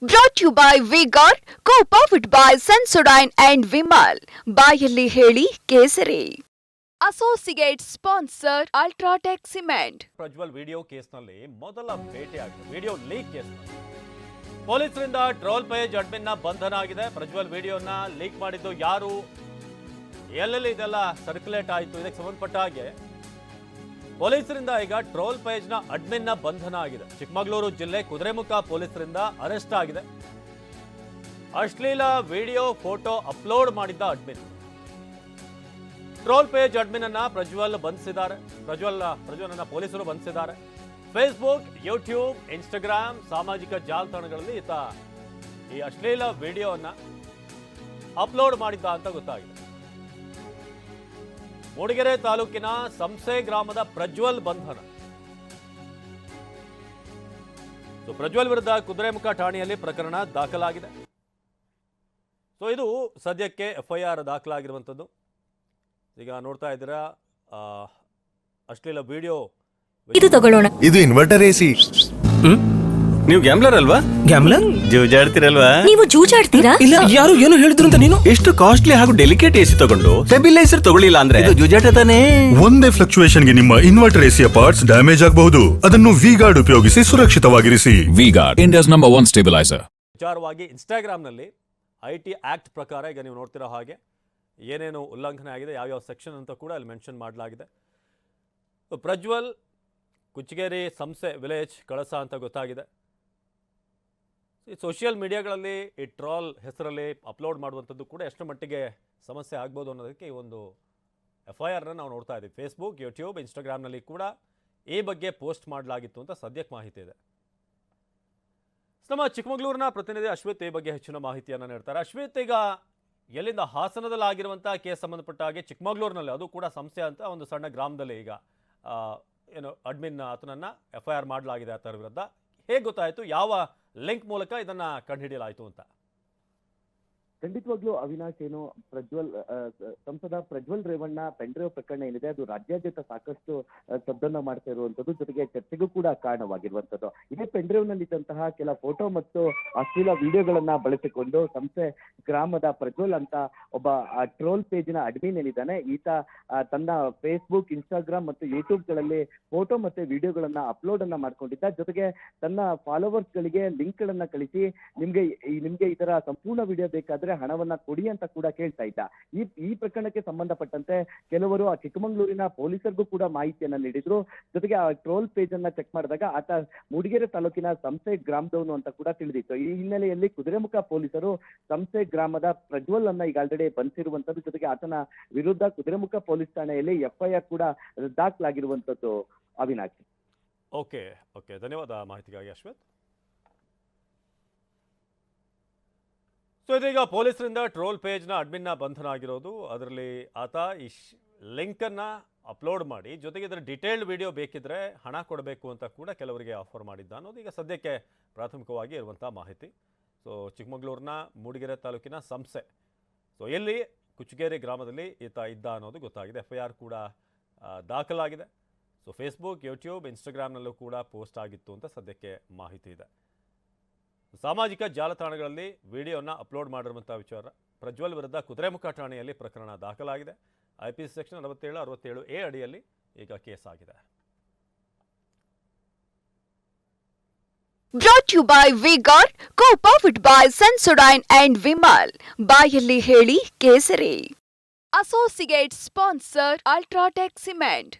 Brought to you by V-Guard, co-powered by Sensodyne and Vimal. ಬಾಯಲ್ಲಿ ಹೇಳಿ ಕೇಸರಿ. Associate sponsor UltraTech cement. Prajwal video ಕೇಸ್ನಲ್ಲಿ ಮೊದಲ ಭೇಟಿಯಾಗಿದೆ. ವಿಡಿಯೋ ಲೀಕ್ ಕೇಸ್ನಲ್ಲಿ ಪೊಲೀಸರಿಂದ ಟ್ರೋಲ್ ಪೇಜ್ ಅಡ್ಮಿನ್ನ ಬಂಧನ ಆಗಿದೆ. ಪ್ರಜ್ವಲ್ ವಿಡಿಯೋನ ಲೀಕ್ ಮಾಡಿದ್ದು ಯಾರು, ಎಲ್ಲೆಲ್ಲಿ ಇದೆಲ್ಲ ಸರ್ಕ್ಯುಲೇಟ್ ಆಯಿತು, ಇದಕ್ಕೆ ಸಂಬಂಧಪಟ್ಟ ಹಾಗೆ ಪೊಲೀಸರಿಂದ ಈಗ ಟ್ರೋಲ್ ಪೇಜ್ನ ಅಡ್ಮಿನ್ನ ಬಂಧನ ಆಗಿದೆ. ಚಿಕ್ಕಮಗಳೂರು ಜಿಲ್ಲೆ ಕುದುರೆಮುಖ ಪೊಲೀಸರಿಂದ ಅರೆಸ್ಟ್ ಆಗಿದೆ. ಅಶ್ಲೀಲ ವಿಡಿಯೋ ಫೋಟೋ ಅಪ್ಲೋಡ್ ಮಾಡಿದ್ದ ಅಡ್ಮಿನ್. ಟ್ರೋಲ್ ಪೇಜ್ ಅಡ್ಮಿನ್ ಅನ್ನ ಪ್ರಜ್ವಲ್ ಬಂಧಿಸಿದ್ದಾರೆ. ಪ್ರಜ್ವಲನ್ನ ಪೊಲೀಸರು ಬಂಧಿಸಿದ್ದಾರೆ. ಫೇಸ್ಬುಕ್, ಯೂಟ್ಯೂಬ್, ಇನ್ಸ್ಟಾಗ್ರಾಮ್ ಸಾಮಾಜಿಕ ಜಾಲತಾಣಗಳಲ್ಲಿ ಈತ ಈ ಅಶ್ಲೀಲ ವಿಡಿಯೋನ ಅಪ್ಲೋಡ್ ಮಾಡಿದ್ದ ಅಂತ ಗೊತ್ತಾಗಿದೆ. ಮೂಡಿಗೆರೆ ತಾಲೂಕಿನ ಸಂಸೆ ಗ್ರಾಮದ ಪ್ರಜ್ವಲ್ ಬಂಧನ. ಪ್ರಜ್ವಲ್ ವಿರುದ್ಧ ಕುದುರೆಮುಖ ಠಾಣೆಯಲ್ಲಿ ಪ್ರಕರಣ ದಾಖಲಾಗಿದೆ. ಇದು ಸದ್ಯಕ್ಕೆ FIR ದಾಖಲಾಗಿರುವಂಥದ್ದು. ಈಗ ನೋಡ್ತಾ ಇದ್ದೀರಾ ಅಶ್ಲೀಲ ವಿಡಿಯೋ. ಇದು ತಗೊಳ್ಳೋಣ. ಇದು ಇನ್ವರ್ಟರ್ AC. ನೀವು ಗ್ಯಾಮ್ಲರ್ ಅಲ್ವಾ? ಗ್ಯಾಮ್ಲರ್ ಜೂಜಾಡ್ತಿರಲ್ವಾ? ನೀವು ಜೂಜಾಡ್ತೀರಾ? ಇಲ್ಲ, ಯಾರು ಏನು ಹೇಳಿದ್ರು ಅಂತ ನೀನು ಎಷ್ಟು ಕಾಸ್ಟ್ಲಿ ಹಾಗೂ ಡೆಲಿಕೇಟ್ AC ತಗೊಂಡು ಸ್ಟೆಬಿಲೈಸರ್ ತಗೊಳ್ಳಿಲ್ಲ ಅಂದ್ರೆ ಇದು ಜೂಜಾಟ ತಾನೇ. ಒಂದೇ ಫ್ಲಕ್ಚುಯೇಷನ್ ಗೆ ನಿಮ್ಮ ಇನ್ವರ್ಟರ್ AC ಪಾರ್ಟ್ಸ್ ಡ್ಯಾಮೇಜ್ ಆಗಬಹುದು. ಅದನ್ನು V-Guard ಉಪಯೋಗಿಸಿ ಸುರಕ್ಷಿತವಾಗಿರಿಸಿ. V-Guard, India's #1 stabilizer. ವಿಚಾರವಾಗಿ ಇನ್ಸ್ಟಾಗ್ರಾಮ್ ನಲ್ಲಿ IT ಆಕ್ಟ್ ಪ್ರಕಾರ ಈಗ ನೀವು ನೋಡ್ತಿರೋ ಹಾಗೆ ಏನೇನು ಉಲ್ಲಂಘನೆ ಆಗಿದೆ, ಯಾವ್ಯಾವ ಸೆಕ್ಷನ್ ಅಂತ ಕೂಡ ಅಲ್ಲಿ ಮೆನ್ಷನ್ ಮಾಡಲಾಗಿದೆ. ಪ್ರಜ್ವಲ್ ಕುಚ್ಚಗೇರಿ ಸಂಸೆ ವಿಲೇಜ್ ಕಳಸ ಅಂತ ಗೊತ್ತಾಗಿದೆ. ಈ ಸೋಷಿಯಲ್ ಮೀಡಿಯಾಗಳಲ್ಲಿ ಈ ಟ್ರಾಲ್ ಹೆಸರಲ್ಲಿ ಅಪ್ಲೋಡ್ ಮಾಡುವಂಥದ್ದು ಕೂಡ ಎಷ್ಟು ಮಟ್ಟಿಗೆ ಸಮಸ್ಯೆ ಆಗ್ಬೋದು ಅನ್ನೋದಕ್ಕೆ ಈ ಒಂದು FIRನ ನಾವು ನೋಡ್ತಾ ಇದ್ದೀವಿ. ಫೇಸ್ಬುಕ್, ಯೂಟ್ಯೂಬ್, ಇನ್ಸ್ಟಾಗ್ರಾಮ್ನಲ್ಲಿ ಕೂಡ ಈ ಬಗ್ಗೆ ಪೋಸ್ಟ್ ಮಾಡಲಾಗಿತ್ತು ಅಂತ ಸದ್ಯಕ್ಕೆ ಮಾಹಿತಿ ಇದೆ. ನಮ್ಮ ಚಿಕ್ಕಮಗಳೂರಿನ ಪ್ರತಿನಿಧಿ ಅಶ್ವಿತ್ ಈ ಬಗ್ಗೆ ಹೆಚ್ಚಿನ ಮಾಹಿತಿಯನ್ನು ನೀಡ್ತಾರೆ. ಅಶ್ವಿತ್, ಈಗ ಎಲ್ಲಿಂದ ಹಾಸನದಲ್ಲಿ ಆಗಿರುವಂಥ ಕೇಸ್ ಸಂಬಂಧಪಟ್ಟ ಹಾಗೆ ಚಿಕ್ಕಮಗಳೂರಿನಲ್ಲಿ, ಅದು ಕೂಡ ಸಂಸ್ಥೆ ಅಂತ ಒಂದು ಸಣ್ಣ ಗ್ರಾಮದಲ್ಲಿ ಈಗ ಏನು ಅಡ್ಮಿನ್ ಆತನನ್ನು FIR ಮಾಡಲಾಗಿದೆ ಆತರ ವಿರುದ್ಧ. ಹೇಗೆ ಗೊತ್ತಾಯಿತು, ಯಾವ ಲಿಂಕ್ ಮೂಲಕ ಇದನ್ನ ಕಂಡುಹಿಡಿಯಲಾಯಿತು ಅಂತ? ಖಂಡಿತವಾಗ್ಲೂ ಅವಿನಾಶ್, ಏನು ಸಂಸದ ಪ್ರಜ್ವಲ್ ರೇವಣ್ಣ ಪೆಂಡ್ರೈವ್ ಪ್ರಕರಣ ಏನಿದೆ ಅದು ರಾಜ್ಯಾದ್ಯಂತ ಸಾಕಷ್ಟು ಸದ್ದನ್ನ ಮಾಡ್ತಾ ಇರುವಂತದ್ದು, ಜೊತೆಗೆ ಚರ್ಚೆಗೂ ಕೂಡ ಕಾರಣವಾಗಿರುವಂತದ್ದು. ಇದೇ ಪೆಂಡ್ರೈವ್ ನಲ್ಲಿದ್ದಂತಹ ಕೆಲ ಫೋಟೋ ಮತ್ತು ಅಶ್ಲೀಲ ವಿಡಿಯೋಗಳನ್ನ ಬಳಸಿಕೊಂಡು ಸಂಸೆ ಗ್ರಾಮದ ಪ್ರಜ್ವಲ್ ಅಂತ ಒಬ್ಬ ಟ್ರೋಲ್ ಪೇಜಿನ ಅಡ್ಮಿನ್ ಏನಿದ್ದಾನೆ, ಈತ ತನ್ನ ಫೇಸ್ಬುಕ್, ಇನ್ಸ್ಟಾಗ್ರಾಮ್ ಮತ್ತು ಯೂಟ್ಯೂಬ್ ಗಳಲ್ಲಿ ಫೋಟೋ ಮತ್ತೆ ವಿಡಿಯೋಗಳನ್ನ ಅಪ್ಲೋಡ್ ಅನ್ನ ಮಾಡ್ಕೊಂಡಿದ್ದ. ಜೊತೆಗೆ ತನ್ನ ಫಾಲೋವರ್ಸ್ ಗಳಿಗೆ ಲಿಂಕ್ ಗಳನ್ನ ಕಳಿಸಿ ನಿಮ್ಗೆ ಇದರ ಸಂಪೂರ್ಣ ವಿಡಿಯೋ ಬೇಕಾದ್ರೆ ಹಣವನ್ನ ಕೊಡಿ ಅಂತ ಕೂಡ ಕೇಳ್ತಾ ಇದ್ದ. ಈ ಪ್ರಕರಣಕ್ಕೆ ಸಂಬಂಧಪಟ್ಟಂತೆ ಕೆಲವರು ಆ ಚಿಕ್ಕಮಗಳೂರಿನ ಪೊಲೀಸರಿಗೂ ಕೂಡ ಮಾಹಿತಿಯನ್ನ ನೀಡಿದ್ರು. ಜೊತೆಗೆ ಆ ಟ್ರೋಲ್ ಪೇಜ್ ಅನ್ನ ಚೆಕ್ ಮಾಡಿದಾಗ ಆತ ಮೂಡಿಗೆರೆ ತಾಲೂಕಿನ ಸಂಸೆ ಗ್ರಾಮದವನು ಅಂತ ಕೂಡ ತಿಳಿದಿತ್ತು. ಈ ಹಿನ್ನೆಲೆಯಲ್ಲಿ ಕುದುರೆಮುಖ ಪೊಲೀಸರು ಸಂಸೆ ಗ್ರಾಮದ ಪ್ರಜ್ವಲ್ ಅನ್ನ ಈಗ ಆಲ್ರೆಡಿ ಬಂಧಿಸಿರುವಂತದ್ದು. ಜೊತೆಗೆ ಆತನ ವಿರುದ್ಧ ಕುದುರೆಮುಖ ಪೊಲೀಸ್ ಠಾಣೆಯಲ್ಲಿ FIR ಕೂಡ ದಾಖಲಾಗಿರುವಂತದ್ದು. ಅವಿನಾಶ್. ಓಕೆ, ಧನ್ಯವಾದ ಮಾಹಿತಿಗಾಗಿ ಅಶ್ವಥ್. ಇದೀಗ ಪೊಲೀಸರಿಂದ ಟ್ರೋಲ್ ಪೇಜ್ನ ಅಡ್ಮಿನ್ನ ಬಂಧನ ಆಗಿರೋದು. ಅದರಲ್ಲಿ ಆತ ಈ ಲಿಂಕನ್ನು ಅಪ್ಲೋಡ್ ಮಾಡಿ, ಜೊತೆಗೆ ಇದರ ಡಿಟೇಲ್ಡ್ ವಿಡಿಯೋ ಬೇಕಿದ್ರೆ ಹಣ ಕೊಡಬೇಕು ಅಂತ ಕೂಡ ಕೆಲವರಿಗೆ ಆಫರ್ ಮಾಡಿದ್ದ ಅನ್ನೋದು ಈಗ ಸದ್ಯಕ್ಕೆ ಪ್ರಾಥಮಿಕವಾಗಿ ಇರುವಂಥ ಮಾಹಿತಿ. ಚಿಕ್ಕಮಗಳೂರಿನ ಮೂಡಿಗೆರೆ ತಾಲೂಕಿನ ಸಂಸೆ, ಎಲ್ಲಿ ಕುಚ್ಚಗೇರಿ ಗ್ರಾಮದಲ್ಲಿ ಈತ ಇದ್ದ ಅನ್ನೋದು ಗೊತ್ತಾಗಿದೆ. FIR ಕೂಡ ದಾಖಲಾಗಿದೆ. ಫೇಸ್ಬುಕ್, ಯೂಟ್ಯೂಬ್, ಇನ್ಸ್ಟಾಗ್ರಾಮ್ನಲ್ಲೂ ಕೂಡ ಪೋಸ್ಟ್ ಆಗಿತ್ತು ಅಂತ ಸದ್ಯಕ್ಕೆ ಮಾಹಿತಿ ಇದೆ. ಸಾಮಾಜಿಕ ಜಾಲತಾಣಗಳಲ್ಲಿ ವಿಡಿಯೋನ ಅಪ್ಲೋಡ್ ಮಾಡಿರುವಂಥ ವಿಚಾರ. ಪ್ರಜ್ವಲ್ ವಿರುದ್ಧ ಕುದುರೆಮುಖ ಠಾಣೆಯಲ್ಲಿ ಪ್ರಕರಣ ದಾಖಲಾಗಿದೆ. IPC ಸೆಕ್ಷನ್ 47, 67A ಅಡಿಯಲ್ಲಿ ಈಗ ಕೇಸ್ ಆಗಿದೆ. Brought to you by V-Guard, co-powered by Sensodyne and Vimal. ಬಾಯಲ್ಲಿ ಹೇಳಿ ಕೇಸರಿ. Associate sponsor UltraTech cement.